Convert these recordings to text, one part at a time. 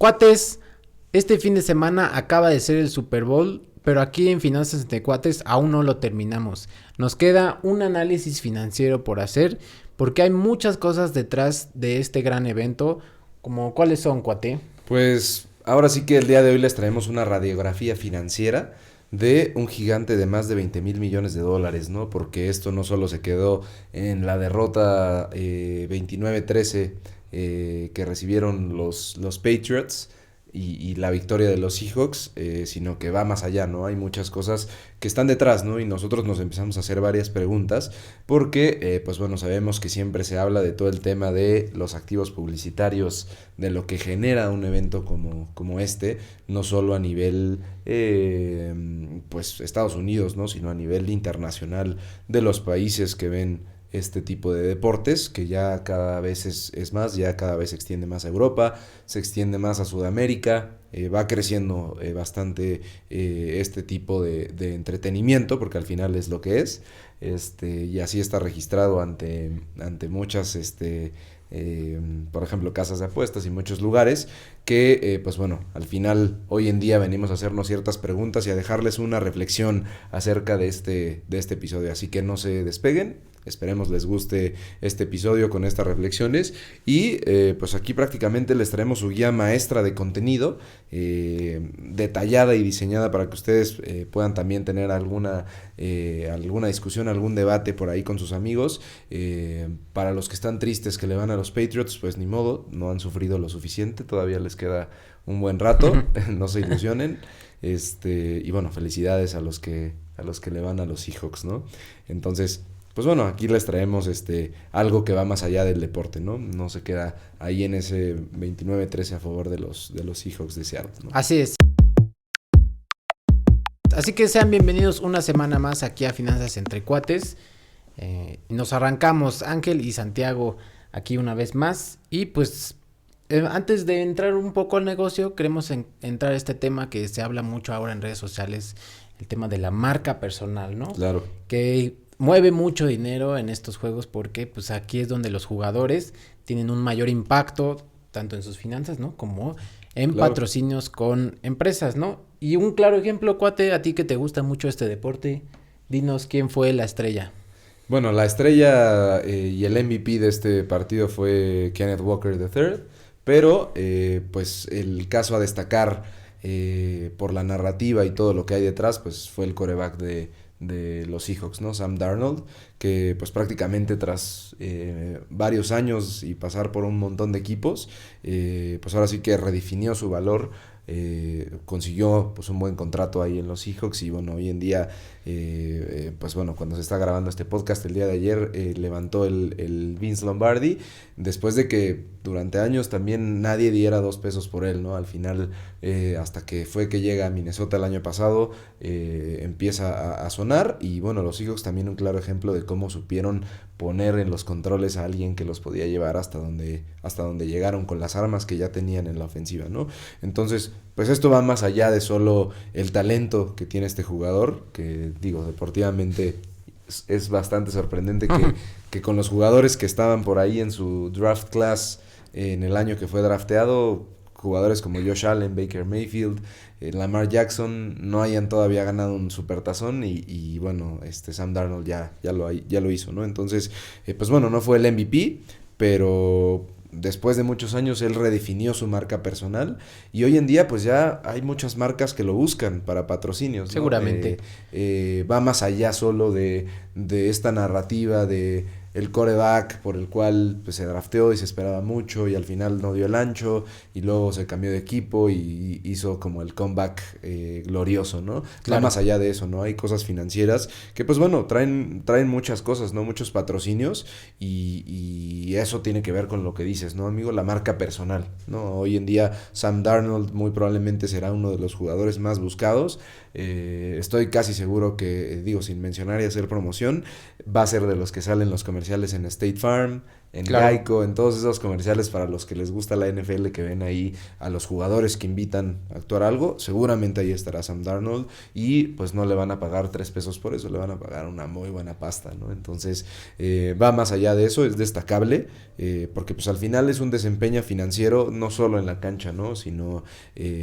Cuates, este fin de semana acaba de ser el Super Bowl, pero aquí en Finanzas entre Cuates aún no lo terminamos. Nos queda un análisis financiero por hacer, porque hay muchas cosas detrás de este gran evento, como ¿cuáles son, cuate? Pues ahora sí que el día de hoy les traemos una radiografía financiera de un gigante de más de 20 mil millones de dólares, ¿no? Porque esto no solo se quedó en la derrota 29-13 que recibieron los Patriots y la victoria de los Seahawks, sino que va más allá, ¿no? Hay muchas cosas que están detrás, ¿no? Y nosotros nos empezamos a hacer varias preguntas porque, pues bueno, sabemos que siempre se habla de todo el tema de los activos publicitarios, de lo que genera un evento como este, no solo a nivel, pues, Estados Unidos, ¿no? Sino a nivel internacional de los países que ven este tipo de deportes, que ya cada vez es más, ya cada vez se extiende más a Europa, se extiende más a Sudamérica, va creciendo bastante este tipo de entretenimiento, porque al final es lo que es, y así está registrado ante muchas, por ejemplo, casas de apuestas y muchos lugares que, pues bueno, al final hoy en día venimos a hacernos ciertas preguntas y a dejarles una reflexión acerca de este episodio, así que no se despeguen. Esperemos les guste este episodio con estas reflexiones y pues aquí prácticamente les traemos su guía maestra de contenido detallada y diseñada para que ustedes puedan también tener alguna discusión, algún debate por ahí con sus amigos. Para los que están tristes que le van a los Patriots, pues ni modo, no han sufrido lo suficiente, todavía les queda un buen rato, no se ilusionen. Y bueno, felicidades a los que le van a los Seahawks, ¿no? Entonces, pues bueno, aquí les traemos algo que va más allá del deporte, ¿no? No se queda ahí en ese 29-13 a favor de los Seahawks de Seattle, ¿no? Así es. Así que sean bienvenidos una semana más aquí a Finanzas entre Cuates. Nos arrancamos Ángel y Santiago aquí una vez más. Y pues antes de entrar un poco al negocio, queremos entrar a este tema que se habla mucho ahora en redes sociales, el tema de la marca personal, ¿no? Claro. Que mueve mucho dinero en estos juegos porque pues aquí es donde los jugadores tienen un mayor impacto tanto en sus finanzas, ¿no? Como en Claro. patrocinios con empresas, ¿no? Y un claro ejemplo, cuate, a ti que te gusta mucho este deporte, dinos quién fue la estrella. Bueno, la estrella y el MVP de este partido fue Kenneth Walker III, pero pues el caso a destacar por la narrativa y todo lo que hay detrás, pues fue el quarterback de los Seahawks, ¿no? Sam Darnold, que pues prácticamente tras varios años y pasar por un montón de equipos, pues ahora sí que redefinió su valor, consiguió pues un buen contrato ahí en los Seahawks y bueno, hoy en día, pues bueno, cuando se está grabando este podcast el día de ayer, levantó el Vince Lombardi, después de que durante años también nadie diera 2 pesos por él, ¿no? Al final, hasta que fue que llega a Minnesota el año pasado, empieza a sonar y bueno, los Seahawks también un claro ejemplo de cómo supieron poner en los controles a alguien que los podía llevar hasta donde llegaron con las armas que ya tenían en la ofensiva, ¿no? Entonces, pues esto va más allá de solo el talento que tiene este jugador, que digo, deportivamente es bastante sorprendente que con los jugadores que estaban por ahí en su draft class en el año que fue drafteado, jugadores como Josh Allen, Baker Mayfield, Lamar Jackson no hayan todavía ganado un supertazón y bueno, Sam Darnold ya lo hizo, ¿no? Entonces, pues bueno, no fue el MVP, pero después de muchos años él redefinió su marca personal y hoy en día pues ya hay muchas marcas que lo buscan para patrocinios, ¿no? Seguramente. Va más allá solo de esta narrativa de el quarterback por el cual pues, se drafteó y se esperaba mucho y al final no dio el ancho y luego se cambió de equipo y hizo como el comeback glorioso, ¿no? Claro. Va más allá de eso, ¿no? Hay cosas financieras que pues bueno, traen muchas cosas, ¿no? Muchos patrocinios y eso tiene que ver con lo que dices, ¿no, amigo? La marca personal, ¿no? Hoy en día Sam Darnold muy probablemente será uno de los jugadores más buscados. Estoy casi seguro que, digo, sin mencionar y hacer promoción, va a ser de los que salen los comerciales en State Farm, en Claro. Geico, en todos esos comerciales para los que les gusta la NFL, que ven ahí a los jugadores que invitan a actuar algo, seguramente ahí estará Sam Darnold y pues no le van a pagar 3 pesos por eso, le van a pagar una muy buena pasta, ¿no? Entonces va más allá de eso, es destacable, porque pues al final es un desempeño financiero no solo en la cancha, ¿no? Sino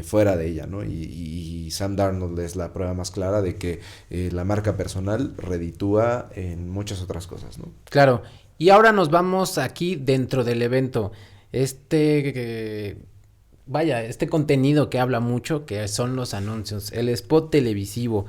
fuera de ella, ¿no? Y Sam Darnold es la prueba más clara de que la marca personal reditúa en muchas otras cosas, ¿no? Claro. Y ahora nos vamos aquí dentro del evento. Este contenido que habla mucho, que son los anuncios, el spot televisivo.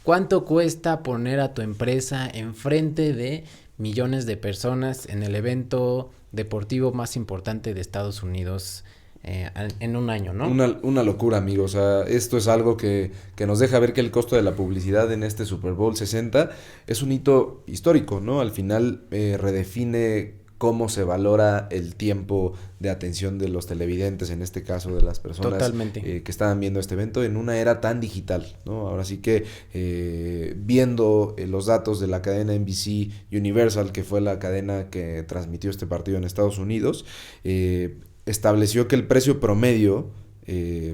¿Cuánto cuesta poner a tu empresa enfrente de millones de personas en el evento deportivo más importante de Estados Unidos en un año, ¿no? Una locura, amigo. O sea, esto es algo que nos deja ver que el costo de la publicidad en este Super Bowl 60 es un hito histórico, ¿no? Al final redefine cómo se valora el tiempo de atención de los televidentes, en este caso de las personas Totalmente. que estaban viendo este evento en una era tan digital, ¿no? Ahora sí que viendo los datos de la cadena NBC Universal, que fue la cadena que transmitió este partido en Estados Unidos, estableció que el precio promedio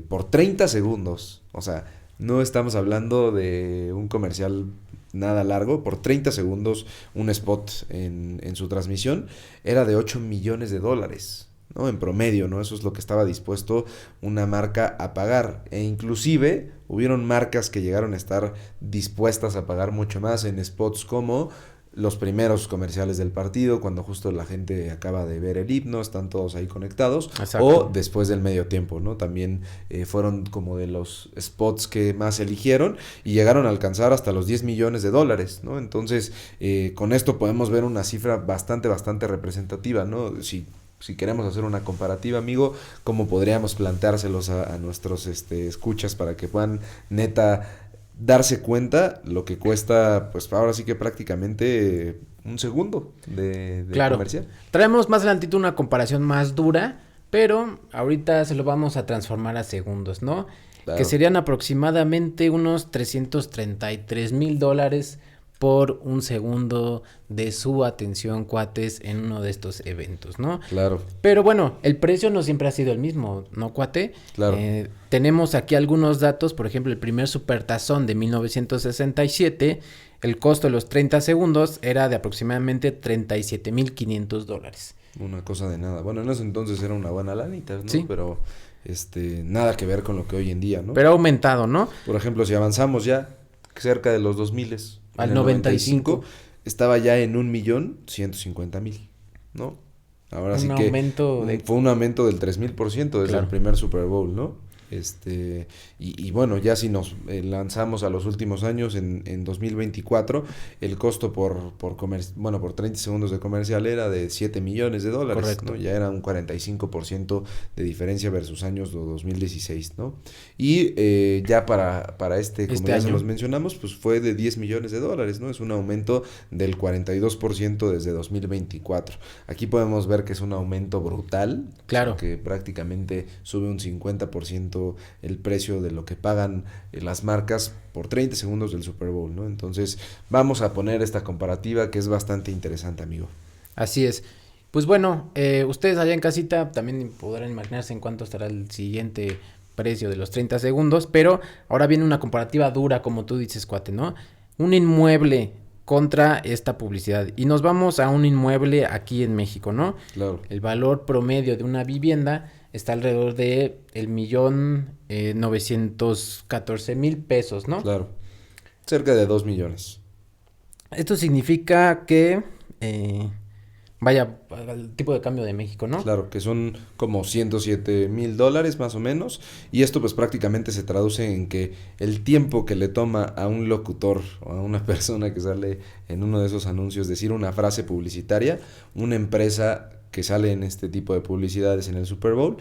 por 30 segundos, o sea, no estamos hablando de un comercial nada largo, por 30 segundos un spot en su transmisión era de 8 millones de dólares, ¿no? En promedio, ¿no? Eso es lo que estaba dispuesto una marca a pagar. E inclusive hubieron marcas que llegaron a estar dispuestas a pagar mucho más en spots como los primeros comerciales del partido, cuando justo la gente acaba de ver el himno, están todos ahí conectados. Exacto. O después del medio tiempo, ¿no? También fueron como de los spots que más eligieron y llegaron a alcanzar hasta los 10 millones de dólares, ¿no? Entonces, con esto podemos ver una cifra bastante representativa, ¿no? Si queremos hacer una comparativa, amigo, ¿cómo podríamos planteárselos a nuestros escuchas para que puedan neta darse cuenta lo que cuesta, pues ahora sí que prácticamente un segundo de Claro. comercial? Traemos más adelantito una comparación más dura, pero ahorita se lo vamos a transformar a segundos, ¿no? Claro. Que serían aproximadamente unos $333,000 por un segundo de su atención, cuates, en uno de estos eventos, ¿no? Claro. Pero bueno, el precio no siempre ha sido el mismo, ¿no, cuate? Claro. Tenemos aquí algunos datos, por ejemplo, el primer Supertazón de 1967, el costo de los 30 segundos era de aproximadamente $37,500. Una cosa de nada. Bueno, en ese entonces era una buena lanita, ¿no? Sí. Pero nada que ver con lo que hoy en día, ¿no? Pero ha aumentado, ¿no? Por ejemplo, si avanzamos ya cerca de los 2000, Al en el 95, estaba ya en 1,150,000, ¿no? Ahora sí que fue un aumento del 3000% desde el primer Super Bowl, ¿no? Y bueno, ya si nos lanzamos a los últimos años, en 2024, el costo por 30 segundos de comercial era de 7 millones de dólares. Correcto. ¿no? Ya era un 45% de diferencia versus años de 2016, ¿no? Y ya para como ya se los mencionamos, pues fue de 10 millones de dólares, ¿no? Es un aumento del 42% desde 2024. Aquí podemos ver que es un aumento brutal. Claro. O sea, que prácticamente sube un 50% el precio de lo que pagan las marcas por 30 segundos del Super Bowl, ¿no? Entonces, vamos a poner esta comparativa que es bastante interesante, amigo. Así es. Pues bueno, ustedes allá en casita también podrán imaginarse en cuánto estará el siguiente precio de los 30 segundos, pero ahora viene una comparativa dura, como tú dices, cuate, ¿no? Un inmueble contra esta publicidad. Y nos vamos a un inmueble aquí en México, ¿no? Claro. El valor promedio de una vivienda está alrededor de $1,914,000, ¿no? Claro. Cerca de 2 millones. Esto significa que, el tipo de cambio de México, ¿no? Claro, que son como $107,000 más o menos. Y esto pues prácticamente se traduce en que el tiempo que le toma a un locutor o a una persona que sale en uno de esos anuncios decir una frase publicitaria, una empresa que sale en este tipo de publicidades en el Super Bowl,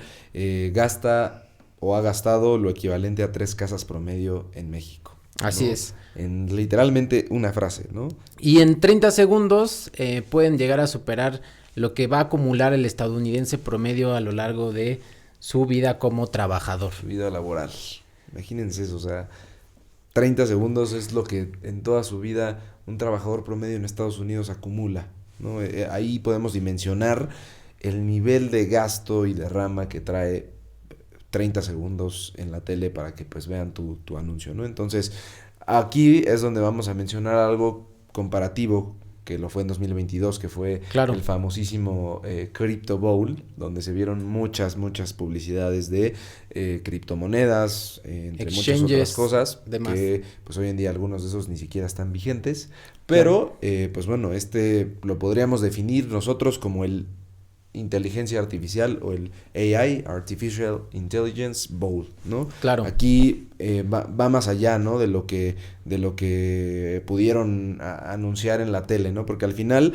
gasta o ha gastado lo equivalente a 3 casas promedio en México. Así ¿no? es. En literalmente una frase, ¿no? Y en 30 segundos pueden llegar a superar lo que va a acumular el estadounidense promedio a lo largo de su vida como trabajador. Su vida laboral. Imagínense eso, o sea, 30 segundos es lo que en toda su vida un trabajador promedio en Estados Unidos acumula. ¿no? Ahí podemos dimensionar el nivel de gasto y derrama que trae 30 segundos en la tele para que pues vean tu anuncio, ¿no? Entonces, aquí es donde vamos a mencionar algo comparativo que lo fue en 2022, que fue Claro. el famosísimo Crypto Bowl, donde se vieron muchas publicidades de criptomonedas, entre muchas otras cosas, demás. que pues hoy en día algunos de esos ni siquiera están vigentes, pero pues bueno, este lo podríamos definir nosotros como el inteligencia artificial o el AI, Artificial Intelligence Bowl, ¿no? Claro. Aquí va más allá, ¿no? De lo que pudieron anunciar en la tele, ¿no? Porque al final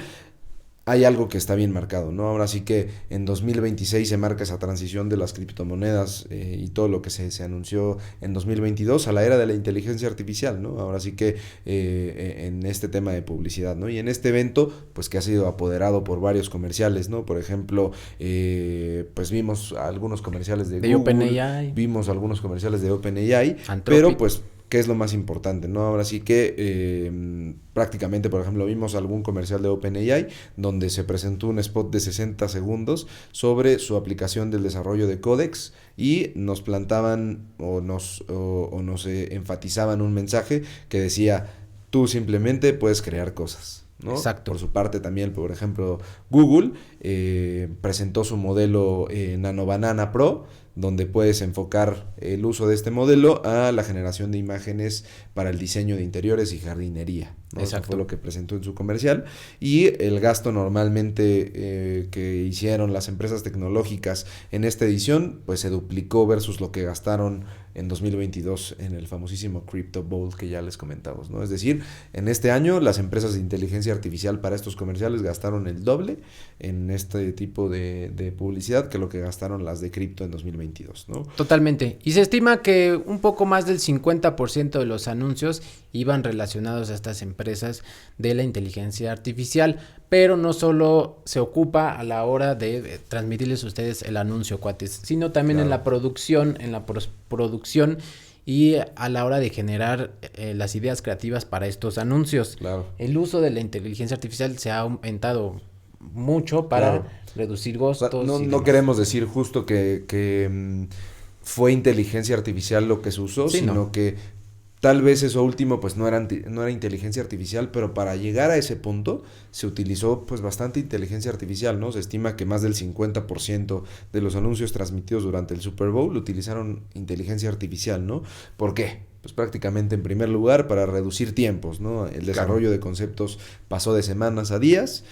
hay algo que está bien marcado, ¿no? Ahora sí que en 2026 se marca esa transición de las criptomonedas y todo lo que se anunció en 2022 a la era de la inteligencia artificial, ¿no? Ahora sí que en este tema de publicidad, ¿no? Y en este evento, pues que ha sido apoderado por varios comerciales, ¿no? Por ejemplo, pues vimos algunos comerciales de Google, OpenAI, vimos algunos comerciales de OpenAI, Anthropic. pero pues ¿qué es lo más importante, no? Ahora sí que prácticamente, por ejemplo, vimos algún comercial de OpenAI donde se presentó un spot de 60 segundos sobre su aplicación del desarrollo de Codex y nos plantaban o nos enfatizaban un mensaje que decía, tú simplemente puedes crear cosas, ¿no? Exacto. Por su parte también, por ejemplo, Google presentó su modelo Nano Banana Pro, donde puedes enfocar el uso de este modelo a la generación de imágenes para el diseño de interiores y jardinería, ¿no? Eso fue lo que presentó en su comercial. Y el gasto normalmente que hicieron las empresas tecnológicas en esta edición, pues se duplicó versus lo que gastaron en 2022 en el famosísimo Crypto Bowl que ya les comentamos, ¿no? Es decir, en este año las empresas de inteligencia artificial para estos comerciales gastaron el doble en este tipo de publicidad que lo que gastaron las de cripto en 2022, ¿no? Totalmente. Y se estima que un poco más del 50% de los anuncios iban relacionados a estas empresas de la inteligencia artificial, pero no solo se ocupa a la hora de transmitirles a ustedes el anuncio, cuates, sino también en la producción, en la postproducción y a la hora de generar las ideas creativas para estos anuncios. Claro. El uso de la inteligencia artificial se ha aumentado mucho para reducir costos. O sea, no queremos decir justo que fue inteligencia artificial lo que se usó, Sí, sino que tal vez eso último pues no era inteligencia artificial, pero para llegar a ese punto se utilizó pues bastante inteligencia artificial, ¿no? Se estima que más del 50% de los anuncios transmitidos durante el Super Bowl utilizaron inteligencia artificial, ¿no? ¿Por qué? Pues prácticamente en primer lugar para reducir tiempos, ¿no? El desarrollo de conceptos pasó de semanas a días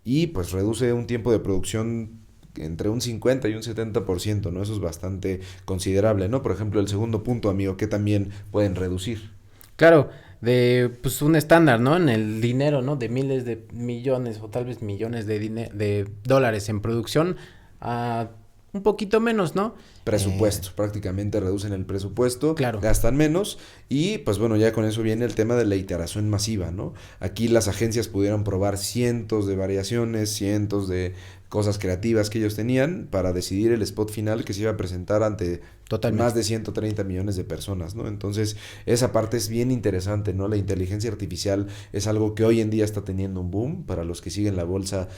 y pues reduce un tiempo de producción entre un 50 y un 70%, ¿no? Eso es bastante considerable, ¿no? Por ejemplo, el segundo punto, amigo, que también pueden reducir. Claro, de pues un estándar, ¿no? En el dinero, ¿no? De miles de millones o tal vez millones de dólares en producción a un poquito menos, ¿no? Presupuesto, prácticamente reducen el presupuesto, claro, gastan menos y pues bueno, ya con eso viene el tema de la iteración masiva, ¿no? Aquí las agencias pudieron probar cientos de variaciones, cientos de cosas creativas que ellos tenían para decidir el spot final que se iba a presentar ante más de 130 millones de personas, ¿no? Entonces, esa parte es bien interesante, ¿no? La inteligencia artificial es algo que hoy en día está teniendo un boom. Para los que siguen la bolsa,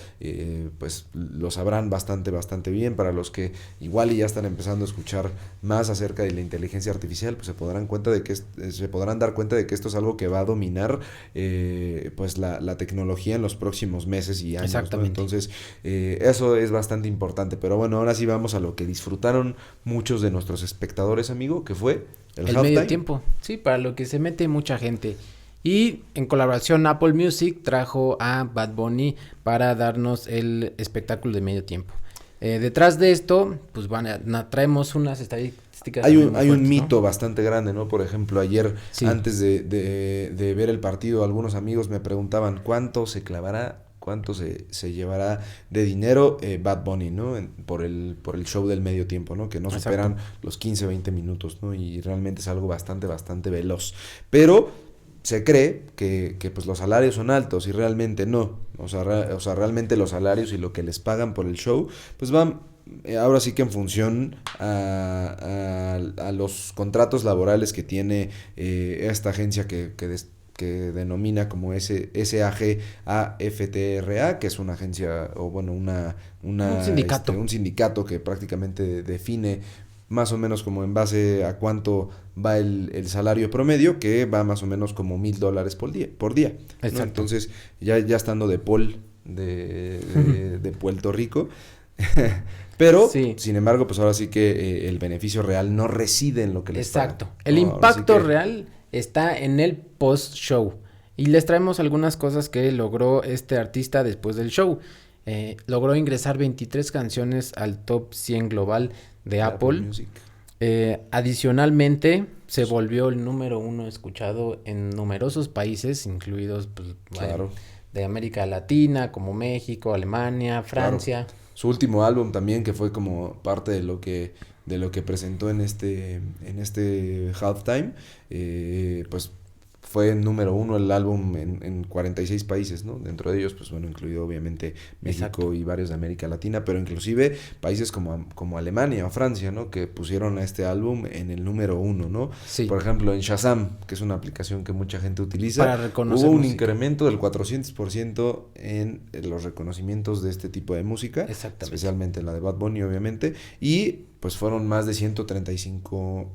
pues lo sabrán bastante bien. Para los que igual y ya están empezando a escuchar más acerca de la inteligencia artificial, pues se podrán dar cuenta de que esto es algo que va a dominar pues la tecnología en los próximos meses y años, exactamente, ¿no? Entonces, eso es bastante importante. Pero bueno, ahora sí vamos a lo que disfrutaron muchos de nuestros espectadores, amigo, que fue el medio tiempo. Sí, para lo que se mete mucha gente. Y en colaboración Apple Music trajo a Bad Bunny para darnos el espectáculo de medio tiempo. Detrás de esto, pues traemos unas estadísticas. Hay un mito, ¿no?, bastante grande, ¿no? Por ejemplo, ayer, sí, antes de ver el partido, algunos amigos me preguntaban cuánto se clavará, cuánto se llevará de dinero Bad Bunny, ¿no? Por el show del medio tiempo, ¿no? Que no superan los 15, 20 minutos, ¿no? Y realmente es algo bastante veloz. Pero se cree que pues los salarios son altos y realmente no. O sea, realmente los salarios y lo que les pagan por el show, pues van ahora sí que en función a los contratos laborales que tiene esta agencia que que denomina como SAG-AFTRA, que es una agencia, o bueno, Un sindicato. un sindicato que prácticamente define más o menos como en base a cuánto va el salario promedio, que va más o menos como $1,000 por día, ¿no? Exacto. Entonces, ya estando de de Puerto Rico, pero, Sí. sin embargo, pues ahora sí que el beneficio real no reside en lo que les pagan. Exacto. El No, ahora impacto sí que- real está en el post-show. Y les traemos algunas cosas que logró este artista después del show. Logró ingresar 23 canciones al top 100 global de Apple. Music. Adicionalmente, se volvió el número 1 escuchado en numerosos países, incluidos pues, Claro. de América Latina, como México, Alemania, Francia. Su último álbum también, que fue como parte de lo que presentó en este halftime, pues fue número 1 el álbum en 46 países, ¿no? Dentro de ellos, pues bueno, incluido obviamente México Exacto. y varios de América Latina, pero inclusive países como Alemania o Francia, ¿no? Que pusieron a este álbum en el número 1, ¿no? Sí. Por ejemplo, en Shazam, que es una aplicación que mucha gente utiliza, Para reconocer hubo un música. incremento del 400% en los reconocimientos de este tipo de música, Exactamente. especialmente la de Bad Bunny, obviamente, y pues fueron más de 135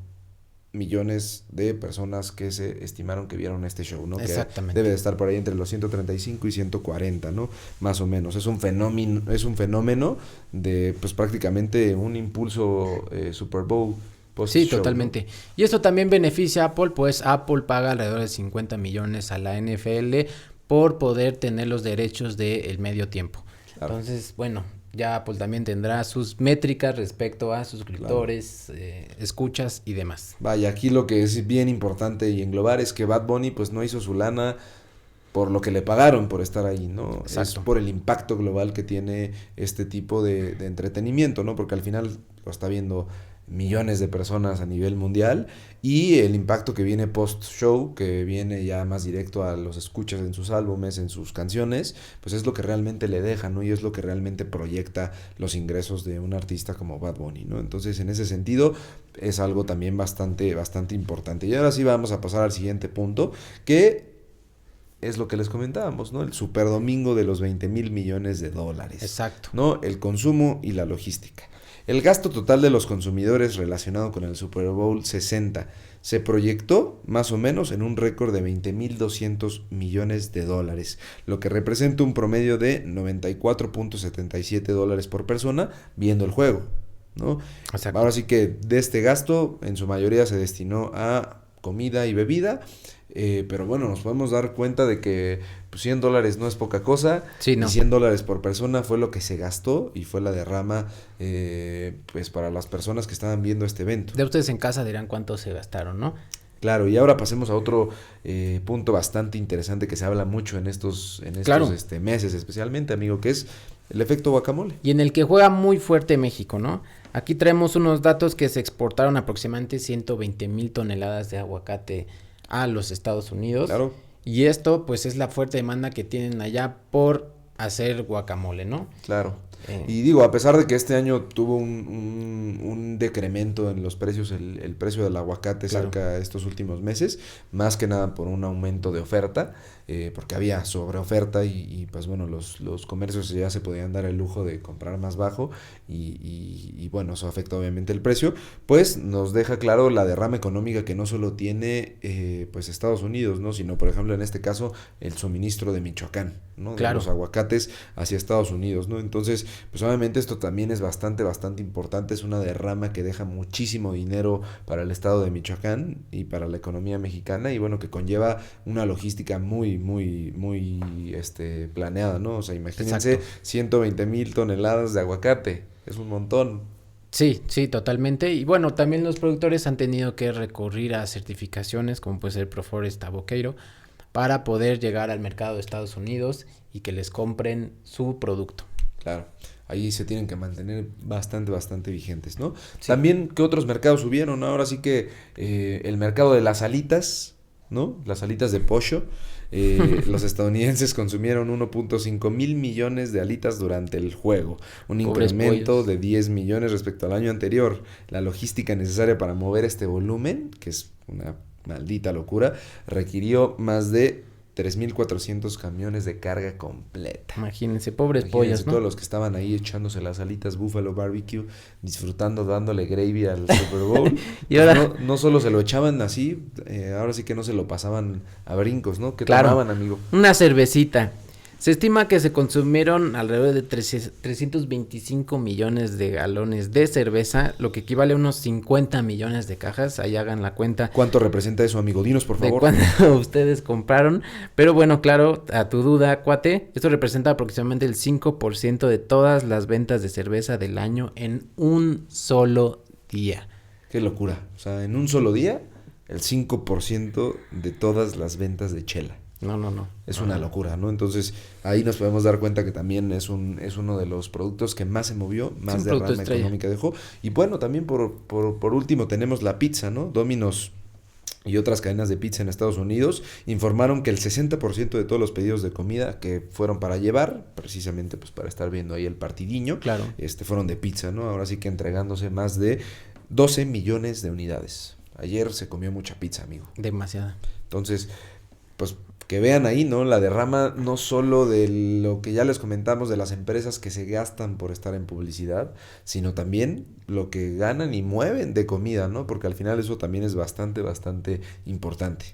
millones de personas que se estimaron que vieron este show, ¿no? Exactamente. Que debe de estar por ahí entre los 135 y 140, ¿no? Más o menos. Es un fenómeno de pues prácticamente un impulso Super Bowl post Sí, show, totalmente. ¿no? Y esto también beneficia a Apple, pues Apple paga alrededor de 50 millones a la NFL por poder tener los derechos del medio tiempo. Claro. Entonces, bueno, ya Apple también tendrá sus métricas respecto a suscriptores, escuchas y demás. Vaya, aquí lo que es bien importante y englobar es que Bad Bunny pues no hizo su lana por lo que le pagaron por estar ahí, ¿no? Exacto. Es por el impacto global que tiene este tipo de entretenimiento, ¿no? Porque al final lo está viendo millones de personas a nivel mundial y el impacto que viene post-show, que viene ya más directo a los escuchas en sus álbumes, en sus canciones, pues es lo que realmente le deja, ¿no? Y es lo que realmente proyecta los ingresos de un artista como Bad Bunny, ¿no? Entonces, en ese sentido, es algo también bastante importante. Y ahora sí vamos a pasar al siguiente punto, que es lo que les comentábamos, ¿no? El super domingo de los 20,000 millones de dólares. Exacto. ¿No? El consumo y la logística. El gasto total de los consumidores relacionado con el Super Bowl 60 se proyectó más o menos en un récord de 20,200 millones de dólares, lo que representa un promedio de 94.77 dólares por persona viendo el juego, ¿no? Exacto. Ahora sí que de este gasto en su mayoría se destinó a comida y bebida, pero bueno, nos podemos dar cuenta de que pues, $100 no es poca cosa, Sí, no. y $100 por persona fue lo que se gastó y fue la derrama pues para las personas que estaban viendo este evento. De ustedes en casa dirán cuánto se gastaron, ¿no? Claro, y ahora pasemos a otro punto bastante interesante que se habla mucho en estos Claro. meses especialmente, amigo, que es el efecto guacamole. Y en el que juega muy fuerte México, ¿no? Aquí traemos unos datos que se exportaron aproximadamente 120,000 toneladas de aguacate a los Estados Unidos. Claro. Y esto, pues, es la fuerte demanda que tienen allá por hacer guacamole, ¿no? Claro. Y digo, a pesar de que este año tuvo un decremento en los precios, el precio del aguacate Claro. cerca de estos últimos meses, más que nada por un aumento de oferta, porque había sobreoferta y pues bueno, los comercios ya se podían dar el lujo de comprar más bajo y bueno, eso afecta obviamente el precio, pues nos deja claro la derrama económica que no solo tiene pues Estados Unidos, ¿no? Sino por ejemplo en este caso el suministro de Michoacán, ¿no? Claro. De los aguacates hacia Estados Unidos, ¿no? Entonces, pues obviamente esto también es bastante importante, es una derrama que deja muchísimo dinero para el estado de Michoacán y para la economía mexicana y bueno, que conlleva una logística muy planeada, ¿no? O sea, imagínense Exacto. 120,000 toneladas de aguacate, es un montón. Sí, sí, totalmente. Y bueno, también los productores han tenido que recurrir a certificaciones, como puede ser Proforest Avoqueiro, para poder llegar al mercado de Estados Unidos y que les compren su producto. Claro, ahí se tienen que mantener bastante vigentes, ¿no? Sí. También, ¿qué otros mercados subieron? Ahora sí que el mercado de las alitas, ¿no? Las alitas de pollo. Los estadounidenses consumieron 1.5 mil millones de alitas durante el juego, un Pobres incremento pollos. de 10 millones respecto al año anterior. La logística necesaria para mover este volumen, que es maldita locura, requirió más de 3,400 camiones de carga completa. Imagínense, pobres Imagínense pollos, ¿no? todos los que estaban ahí echándose las alitas Buffalo Barbecue, disfrutando, dándole gravy al Super Bowl. Y ahora... no solo se lo echaban así, ahora sí que no se lo pasaban a brincos, ¿no? ¿Qué Claro, tomaban, amigo? una cervecita. Se estima que se consumieron alrededor de 325 millones de galones de cerveza, lo que equivale a unos 50 millones de cajas. Ahí hagan la cuenta ¿Cuánto representa eso, amigo? Dinos, por de favor. cuánto ustedes compraron. Pero bueno, claro, a tu duda, cuate, esto representa aproximadamente el 5% de todas las ventas de cerveza del año en un solo día. Qué locura. O sea, en un solo día, el 5% de todas las ventas de chela. No. Es una locura, ¿no? Entonces, ahí nos podemos dar cuenta que también es uno de los productos que más se movió, más derrama económica dejó. Y bueno, también por último tenemos la pizza, ¿no? Domino's y otras cadenas de pizza en Estados Unidos informaron que el 60% de todos los pedidos de comida que fueron para llevar, precisamente pues para estar viendo ahí el partidiño, Claro. Fueron de pizza, ¿no? Ahora sí que entregándose más de 12 millones de unidades. Ayer se comió mucha pizza, amigo. Demasiada. Entonces, pues que vean ahí, ¿no? La derrama no solo de lo que ya les comentamos de las empresas que se gastan por estar en publicidad, sino también lo que ganan y mueven de comida, ¿no? Porque al final eso también es bastante importante.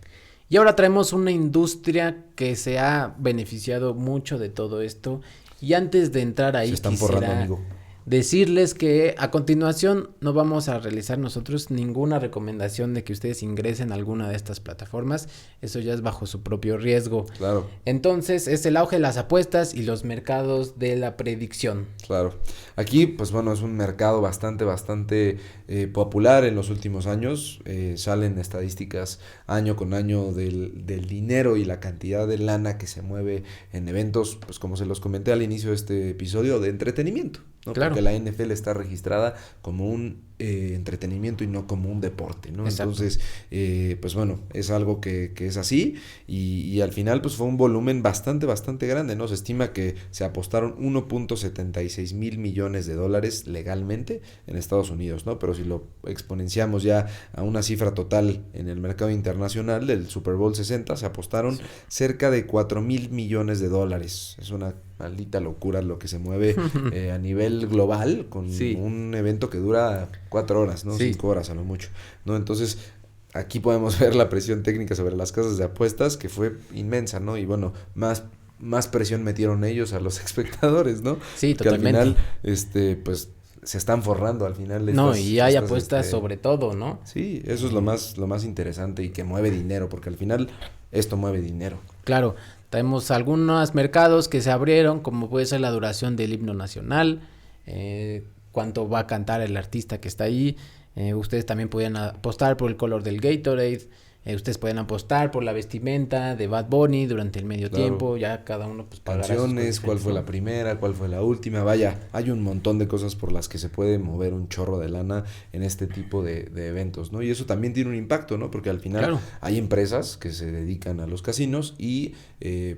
Y ahora traemos una industria que se ha beneficiado mucho de todo esto. Y antes de entrar ahí, se están forrando, amigo. Decirles que a continuación no vamos a realizar nosotros ninguna recomendación de que ustedes ingresen a alguna de estas plataformas. Eso ya es bajo su propio riesgo. Claro. Entonces es el auge de las apuestas y los mercados de la predicción. Claro. Aquí, pues bueno, es un mercado bastante popular en los últimos años. Salen estadísticas año con año del dinero y la cantidad de lana que se mueve en eventos, pues como se los comenté al inicio de este episodio, de entretenimiento, ¿no? Claro. Porque la NFL está registrada como un entretenimiento y no como un deporte, ¿no? Exacto. Entonces, pues bueno, es algo que es así y al final pues fue un volumen bastante grande, ¿no? Se estima que se apostaron 1.76 mil millones de dólares legalmente en Estados Unidos, ¿no? Pero si lo exponenciamos ya a una cifra total en el mercado internacional del Super Bowl 60, se apostaron cerca de 4 mil millones de dólares. Es una maldita locura lo que se mueve a nivel global con un evento que dura 4 horas, ¿no? 5 horas a lo mucho, ¿no? Entonces, aquí podemos ver la presión técnica sobre las casas de apuestas que fue inmensa, ¿no? Y bueno, más presión metieron ellos a los espectadores, ¿no? Sí, que totalmente. al final, pues se están forrando al final. Y hay apuestas sobre todo, ¿no? Sí, eso es lo más interesante y que mueve dinero, porque al final esto mueve dinero. Claro, tenemos algunos mercados que se abrieron, como puede ser la duración del himno nacional, cuánto va a cantar el artista que está ahí. Ustedes también pueden apostar por el color del Gatorade. Ustedes pueden apostar por la vestimenta de Bad Bunny durante el medio tiempo. Ya cada uno pues pagará canciones, cuál fue la primera, cuál fue la última. Vaya, hay un montón de cosas por las que se puede mover un chorro de lana en este tipo de eventos, ¿no? Y eso también tiene un impacto, ¿no? Porque al final hay empresas que se dedican a los casinos y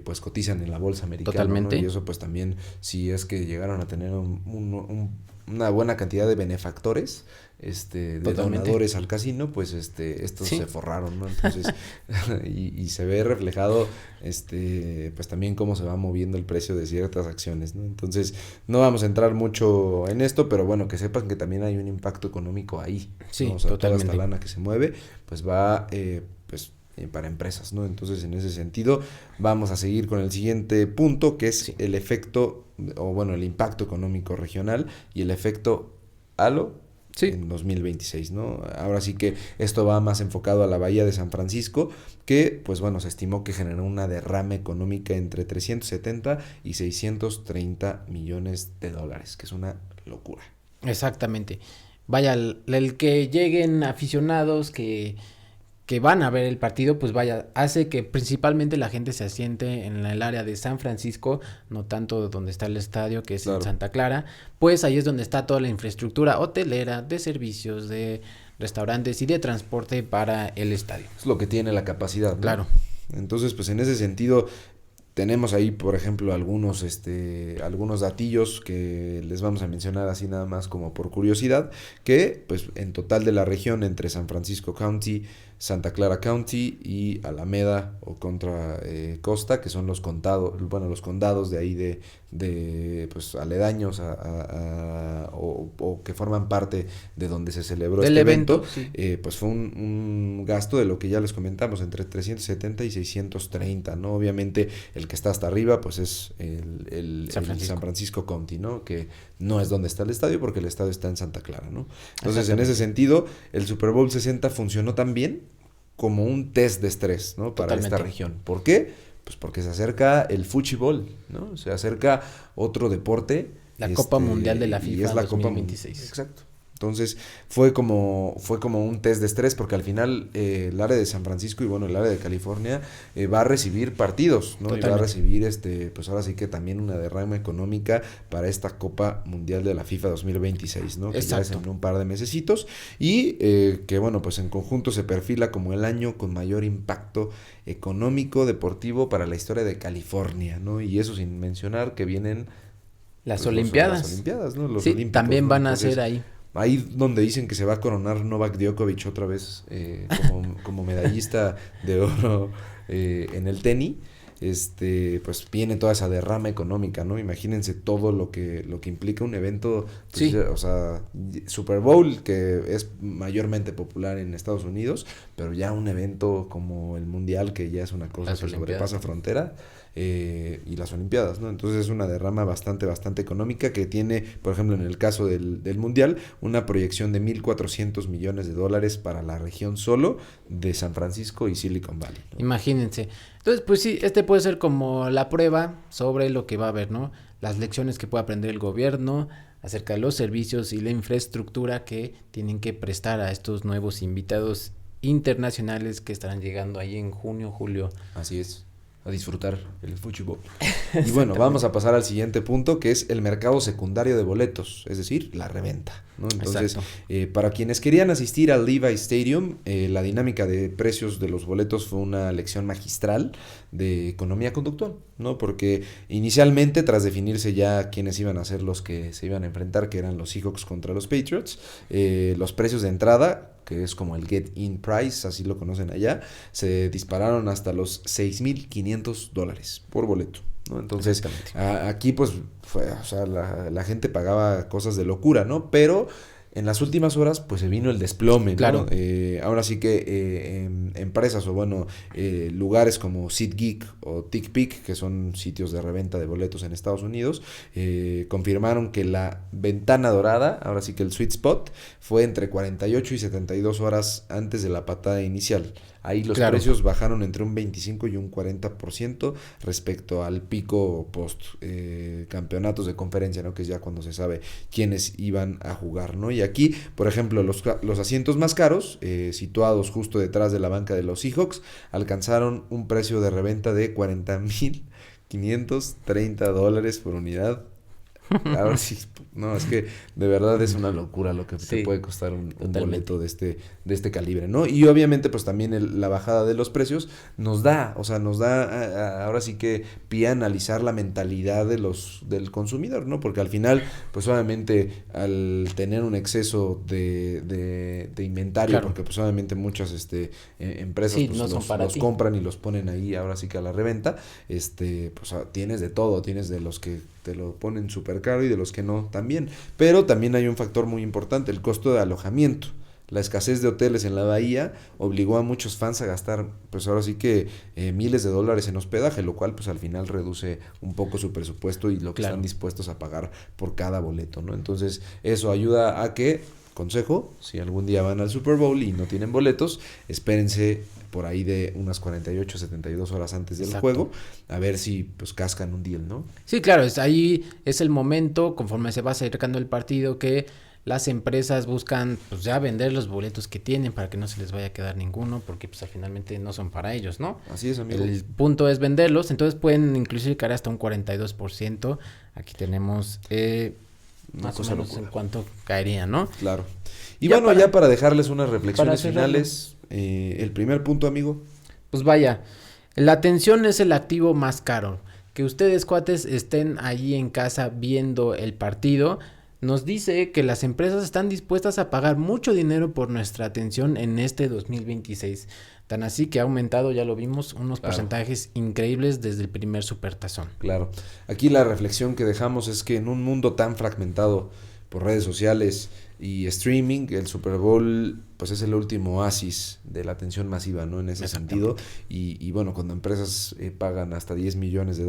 pues cotizan en la bolsa americana. Totalmente. ¿no? Y eso pues también, si es que llegaron a tener una buena cantidad de benefactores, de donadores al casino, pues estos se forraron, ¿no? Entonces, y se ve reflejado, pues también cómo se va moviendo el precio de ciertas acciones, ¿no? Entonces, no vamos a entrar mucho en esto, pero bueno, que sepan que también hay un impacto económico ahí, sí, ¿no? O sea, totalmente. toda esta lana que se mueve, pues va, para empresas, ¿no? Entonces, en ese sentido, vamos a seguir con el siguiente punto, que es el efecto, o bueno, el impacto económico regional y el efecto halo en 2026, ¿no? Ahora sí que esto va más enfocado a la bahía de San Francisco, que, pues bueno, se estimó que generó una derrama económica entre 370 y 630 millones de dólares, que es una locura. Exactamente. Vaya, el que lleguen aficionados que van a ver el partido, pues vaya, hace que principalmente la gente se asiente en el área de San Francisco, no tanto donde está el estadio, que es en Santa Clara, pues ahí es donde está toda la infraestructura hotelera, de servicios, de restaurantes y de transporte para el estadio. Es lo que tiene la capacidad, ¿no? Claro. Entonces, pues en ese sentido, tenemos ahí, por ejemplo, algunos datillos que les vamos a mencionar así nada más como por curiosidad, que pues en total de la región entre San Francisco County, Santa Clara County y Alameda o Contra Costa, que son los condados de ahí de pues aledaños o que forman parte de donde se celebró Del este evento, sí. Pues fue un gasto de lo que ya les comentamos, entre 370 y 630, ¿no? Obviamente el que está hasta arriba pues es el San Francisco County, ¿no? Que no es donde está el estadio porque el estadio está en Santa Clara, ¿no? Entonces en ese sentido el Super Bowl 60 funcionó también como un test de estrés, ¿no? Para esta región. ¿Por qué? Pues porque se acerca el fútbol, ¿no? Se acerca otro deporte. La Copa Mundial de la FIFA y es la 2026. Copa Exacto. Entonces fue como un test de estrés porque al final el área de San Francisco y bueno, el área de California va a recibir partidos, ¿no? Totalmente. Y va a recibir pues ahora sí que también una derrama económica para esta Copa Mundial de la FIFA 2026, ¿no? Que Exacto. ya es en un par de mesecitos y que bueno, pues en conjunto se perfila como el año con mayor impacto económico deportivo para la historia de California, ¿no? Y eso sin mencionar que vienen las Olimpiadas. Las Olimpiadas, ¿no? Los sí, Olímpicos, también ¿no? van a Entonces, ser ahí. Ahí donde dicen que se va a coronar Novak Djokovic otra vez como medallista de oro en el tenis, pues viene toda esa derrama económica, ¿no? Imagínense todo lo que implica un evento, pues, sí. O sea, Super Bowl, que es mayormente popular en Estados Unidos, pero ya un evento como el Mundial, que ya es una cosa que sobrepasa frontera, y las Olimpiadas, ¿no? Entonces es una derrama bastante económica que tiene, por ejemplo, en el caso del Mundial, una proyección de $1,400 millones para la región solo de San Francisco y Silicon Valley, ¿no? Imagínense. Entonces, pues sí, puede ser como la prueba sobre lo que va a haber, ¿no? Las lecciones que puede aprender el gobierno acerca de los servicios y la infraestructura que tienen que prestar a estos nuevos invitados internacionales que estarán llegando ahí en junio, julio. Así es. A disfrutar el fútbol. Y bueno, vamos a pasar al siguiente punto, que es el mercado secundario de boletos, es decir, la reventa, ¿no? Entonces, para quienes querían asistir al Levi Stadium, la dinámica de precios de los boletos fue una lección magistral de economía conductual, ¿no? Porque inicialmente, tras definirse ya quiénes iban a ser los que se iban a enfrentar, que eran los Seahawks contra los Patriots, los precios de entrada, que es como el get-in price, así lo conocen allá, se dispararon hasta los $6,500 por boleto, ¿no? Entonces, aquí pues la gente pagaba cosas de locura, ¿no? Pero en las últimas horas pues se vino el desplome, ¿no? Claro. Ahora sí que empresas o bueno, lugares como SeatGeek o TickPick, que son sitios de reventa de boletos en Estados Unidos, confirmaron que la ventana dorada, ahora sí que el sweet spot, fue entre 48 y 72 horas antes de la patada inicial. Ahí los precios bajaron entre un 25 y un 40% respecto al pico post campeonatos de conferencia, ¿no? Que es ya cuando se sabe quiénes iban a jugar, ¿no? Y aquí, por ejemplo, los asientos más caros, situados justo detrás de la banca de los Seahawks, alcanzaron un precio de reventa de $40,530 por unidad. Ahora sí, no, es que de verdad es una locura lo que te puede costar un boleto de este calibre, ¿no? Y obviamente pues también la bajada de los precios nos da ahora sí que pie a analizar la mentalidad del consumidor, ¿no? Porque al final pues obviamente al tener un exceso de inventario, porque pues obviamente muchas empresas pues, los compran y los ponen ahí ahora sí que a la reventa, pues tienes de todo, tienes de los que te lo ponen súper caro y de los que no también, pero también hay un factor muy importante, el costo de alojamiento. La escasez de hoteles en la bahía obligó a muchos fans a gastar, pues ahora sí que miles de dólares en hospedaje, lo cual pues al final reduce un poco su presupuesto y lo que están dispuestos a pagar por cada boleto, ¿no? Entonces eso ayuda a que, consejo, si algún día van al Super Bowl y no tienen boletos, espérense por ahí de unas 48, 72 horas antes del juego, a ver si pues cascan un deal, ¿no? Sí, claro, ahí es el momento, conforme se va acercando el partido, que las empresas buscan pues ya vender los boletos que tienen para que no se les vaya a quedar ninguno, porque pues finalmente no son para ellos, ¿no? Así es, amigo. El punto es venderlos, entonces pueden inclusive caer hasta un 42%. Aquí tenemos más o menos en cuánto caería, ¿no? Claro. Y ya bueno, ya para dejarles unas reflexiones finales, el primer punto, amigo. Pues vaya, la atención es el activo más caro. que ustedes, cuates, estén allí en casa viendo el partido, nos dice que las empresas están dispuestas a pagar mucho dinero por nuestra atención en este 2026. Tan así que ha aumentado, ya lo vimos, unos porcentajes increíbles desde el primer supertazón. Claro. Aquí la reflexión que dejamos es que en un mundo tan fragmentado por redes sociales y streaming, el Super Bowl pues es el último oasis de la atención masiva, ¿no? En ese sentido. Y bueno, cuando empresas pagan hasta $10 millones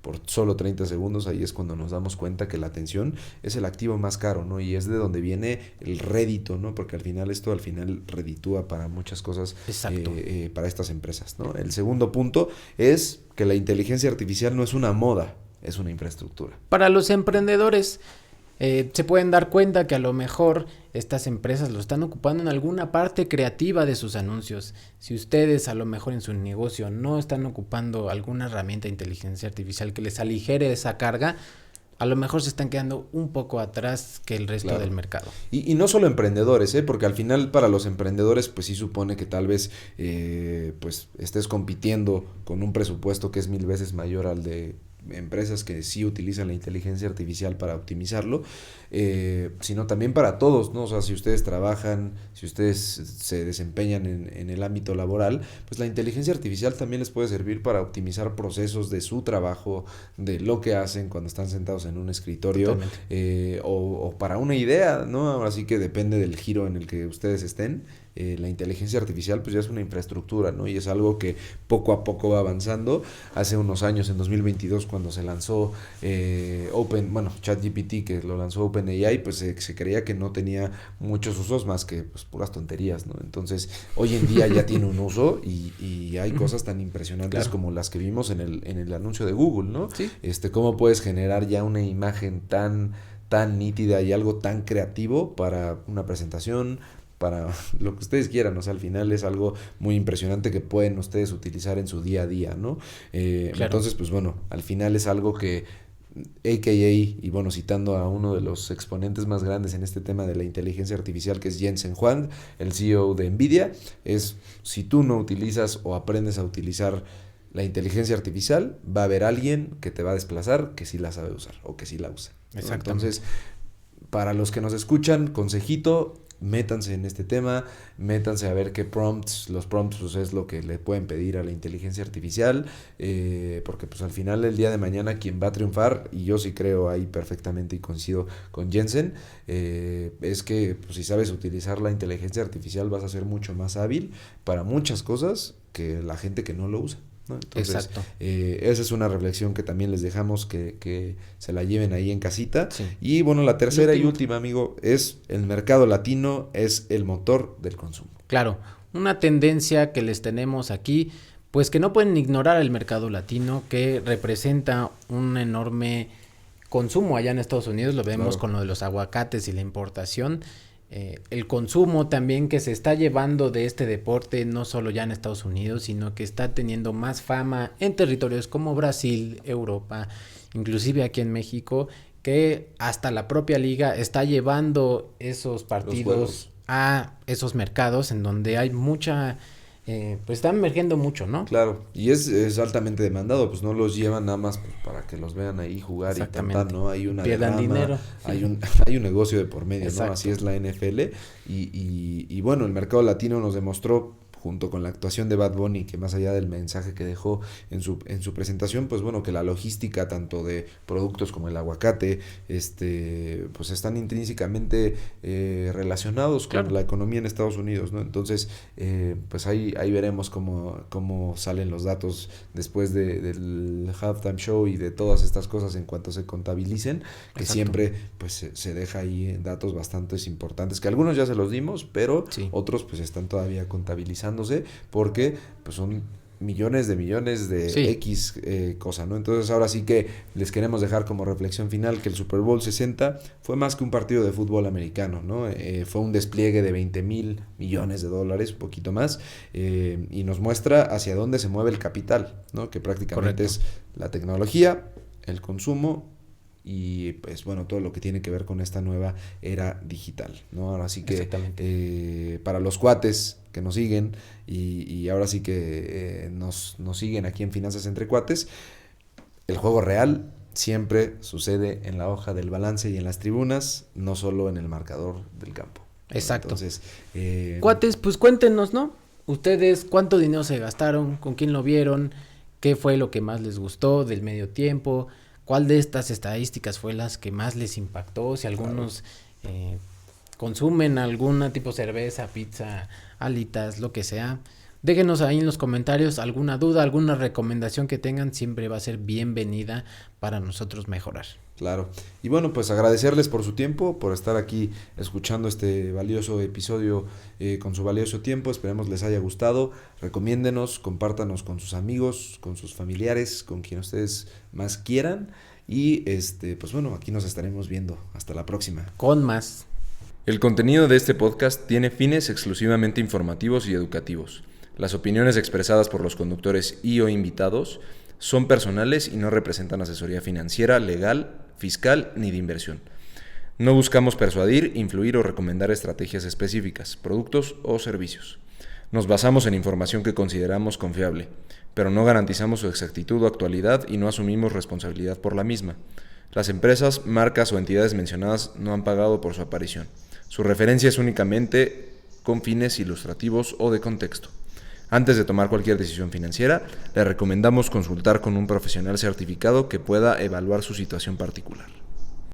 por solo 30 segundos, ahí es cuando nos damos cuenta que la atención es el activo más caro, ¿no? Y es de donde viene el rédito, ¿no? Porque al final reditúa para muchas cosas para estas empresas, ¿no? El segundo punto es que la inteligencia artificial no es una moda, es una infraestructura. Para los emprendedores, se pueden dar cuenta que a lo mejor estas empresas lo están ocupando en alguna parte creativa de sus anuncios. Si ustedes a lo mejor en su negocio no están ocupando alguna herramienta de inteligencia artificial que les aligere esa carga, a lo mejor se están quedando un poco atrás que el resto del mercado. Y no solo emprendedores, porque al final para los emprendedores pues sí supone que tal vez pues estés compitiendo con un presupuesto que es 1000 veces mayor al de empresas que sí utilizan la inteligencia artificial para optimizarlo, sino también para todos, ¿no? O sea, si ustedes trabajan, si ustedes se desempeñan en el ámbito laboral, pues la inteligencia artificial también les puede servir para optimizar procesos de su trabajo, de lo que hacen cuando están sentados en un escritorio, o para una idea, ¿no? Ahora sí que depende del giro en el que ustedes estén. La inteligencia artificial pues ya es una infraestructura, ¿no? Y es algo que poco a poco va avanzando. Hace unos años, en 2022, cuando se lanzó ChatGPT, que lo lanzó OpenAI, pues se creía que no tenía muchos usos más que pues puras tonterías, ¿no? Entonces, hoy en día ya tiene un uso y hay cosas tan impresionantes como las que vimos en el anuncio de Google, ¿no? Sí. Cómo puedes generar ya una imagen tan nítida y algo tan creativo para una presentación, para lo que ustedes quieran, o sea, al final es algo muy impresionante que pueden ustedes utilizar en su día a día, ¿no? Entonces, pues bueno, al final es algo que AKA, y bueno, citando a uno de los exponentes más grandes en este tema de la inteligencia artificial, que es Jensen Huang, el CEO de NVIDIA, es si tú no utilizas o aprendes a utilizar la inteligencia artificial, va a haber alguien que te va a desplazar que sí la sabe usar o que sí la usa, ¿no? Entonces, para los que nos escuchan, consejito, métanse en este tema, métanse a ver qué los prompts pues es lo que le pueden pedir a la inteligencia artificial, porque pues al final del día de mañana quien va a triunfar, y yo sí creo ahí perfectamente y coincido con Jensen, es que pues, si sabes utilizar la inteligencia artificial vas a ser mucho más hábil para muchas cosas que la gente que no lo usa, ¿no? Entonces, esa es una reflexión que también les dejamos que se la lleven ahí en casita. Sí. Y bueno, la tercera y última, amigo, es el mercado latino es el motor del consumo. Claro, una tendencia que les tenemos aquí, pues que no pueden ignorar el mercado latino, que representa un enorme consumo allá en Estados Unidos, lo vemos con lo de los aguacates y la importación. El consumo también que se está llevando de este deporte, no solo ya en Estados Unidos, sino que está teniendo más fama en territorios como Brasil, Europa, inclusive aquí en México, que hasta la propia liga está llevando esos partidos a esos mercados en donde hay mucha... pues están emergiendo mucho, ¿no? Claro, y es altamente demandado, pues no los llevan nada más pues, para que los vean ahí jugar y cantar, ¿no? Hay una pierdan dinero. Hay un negocio de por medio, ¿no? Así es la NFL y bueno, el mercado latino nos demostró junto con la actuación de Bad Bunny, que más allá del mensaje que dejó en su presentación, pues bueno, que la logística tanto de productos como el aguacate, pues están intrínsecamente relacionados con la economía en Estados Unidos, ¿no? Entonces, pues ahí veremos cómo salen los datos después del halftime show y de todas estas cosas en cuanto se contabilicen, que siempre pues se deja ahí datos bastante importantes, que algunos ya se los dimos, pero otros pues están todavía contabilizando porque pues son millones de X cosa, ¿no? Entonces ahora sí que les queremos dejar como reflexión final que el Super Bowl 60 fue más que un partido de fútbol americano, ¿no? Fue un despliegue de $20,000 millones, un poquito más, y nos muestra hacia dónde se mueve el capital, ¿no? Que prácticamente es la tecnología, el consumo y pues bueno, todo lo que tiene que ver con esta nueva era digital, ¿no? Ahora sí que para los cuates que nos siguen y ahora sí que nos siguen aquí en Finanzas Entre Cuates, el juego real siempre sucede en la hoja del balance y en las tribunas, no solo en el marcador del campo. Exacto. Entonces, cuates, pues cuéntenos, ¿no? Ustedes, ¿cuánto dinero se gastaron? ¿Con quién lo vieron? ¿Qué fue lo que más les gustó del medio tiempo? ¿Cuál de estas estadísticas fue las que más les impactó? Si algunos consumen alguna tipo cerveza, pizza, alitas, lo que sea. Déjenos ahí en los comentarios alguna duda, alguna recomendación que tengan, siempre va a ser bienvenida para nosotros mejorar. Claro. Y bueno, pues agradecerles por su tiempo, por estar aquí escuchando este valioso episodio con su valioso tiempo. Esperemos les haya gustado. Recomiéndenos, compártanos con sus amigos, con sus familiares, con quien ustedes más quieran. Y pues bueno, aquí nos estaremos viendo. Hasta la próxima. Con más. El contenido de este podcast tiene fines exclusivamente informativos y educativos. Las opiniones expresadas por los conductores y o invitados son personales y no representan asesoría financiera, legal, fiscal ni de inversión. No buscamos persuadir, influir o recomendar estrategias específicas, productos o servicios. Nos basamos en información que consideramos confiable, pero no garantizamos su exactitud o actualidad y no asumimos responsabilidad por la misma. Las empresas, marcas o entidades mencionadas no han pagado por su aparición. Su referencia es únicamente con fines ilustrativos o de contexto. Antes de tomar cualquier decisión financiera, le recomendamos consultar con un profesional certificado que pueda evaluar su situación particular.